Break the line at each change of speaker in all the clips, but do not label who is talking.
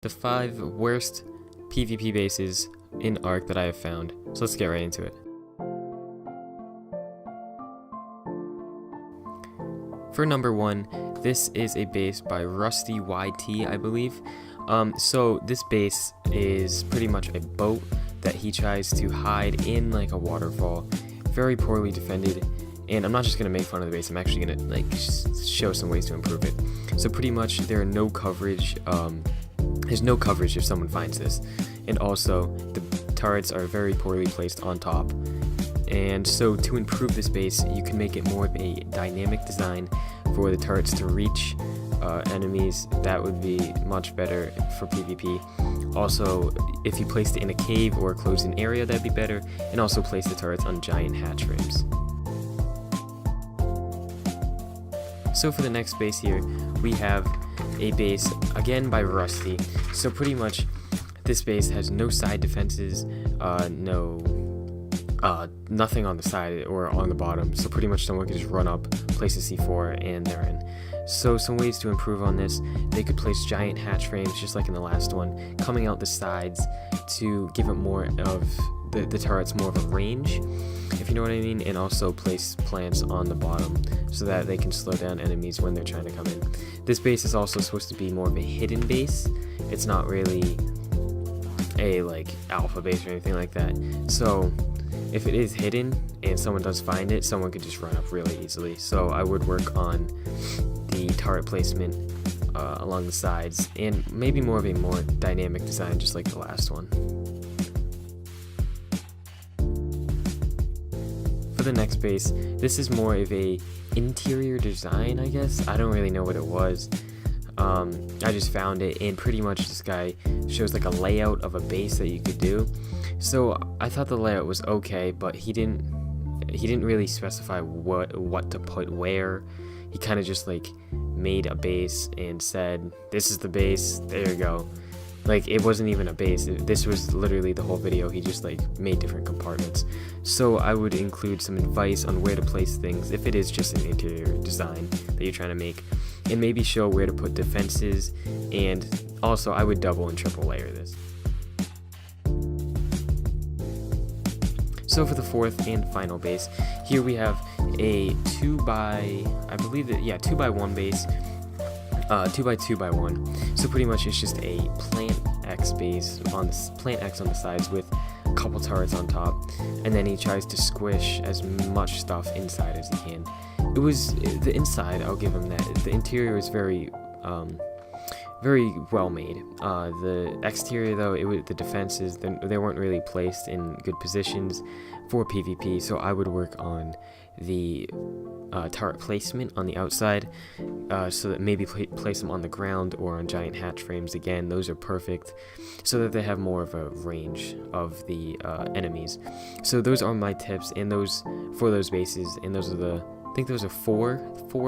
The 5 worst PvP bases in Ark that I have found. So let's get right into it. For number 1, this is a base by Rusty YT, I believe. So this base is pretty much a boat that he tries to hide in like a waterfall. Very poorly defended. And I'm not just going to make fun of the base, I'm actually going to like show some ways to improve it. So pretty much there are no coverage, there's no coverage if someone finds this. And also the turrets are very poorly placed on top. And so to improve this base, you can make it more of a dynamic design for the turrets to reach enemies. That would be much better for PvP. Also, if you placed it in a cave or a closed-in area, that'd be better. And also place the turrets on giant hatch frames. So for the next base here, we have a base, again by Rusty. So pretty much, this base has no side defenses, nothing on the side or on the bottom. So pretty much someone could just run up, place a C4, and they're in. So some ways to improve on this, they could place giant hatch frames, just like in the last one, coming out the sides to give it more of the turrets more of a range, if you know what I mean, and also place plants on the bottom so that they can slow down enemies when they're trying to come in. This base is also supposed to be more of a hidden base. It's not really a like alpha base or anything like that. So if it is hidden and someone does find it, someone could just run up really easily. So I would work on the turret placement along the sides and maybe more of a more dynamic design, just like the last one. For the next base, this is more of a interior design, I guess. I don't really know what it was. I just found it, and pretty much this guy shows like a layout of a base that you could do. So I thought the layout was okay, but he didn't really specify what to put where. He kind of just like made a base and said, "This is the base. There you go." Like, it wasn't even a base. This was literally the whole video. He just like made different compartments. So I would include some advice on where to place things if it is just an interior design that you're trying to make, and maybe show where to put defenses. And also I would double and triple layer this. So for the 4th and final base, here we have a 2x1 base. 2x2x1. So pretty much it's just a plant X base on the sides with a couple turrets on top, and then he tries to squish as much stuff inside as he can. It was the inside, I'll give him that. The interior is very well made. The exterior though, the defenses, they weren't really placed in good positions for PvP, so I would work on the turret placement on the outside, so that maybe place them on the ground or on giant hatch frames. Again, those are perfect, so that they have more of a range of the enemies. So those are my tips, and those for those bases, and those are I think those are four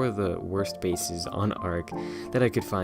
of the worst bases on Ark that I could find.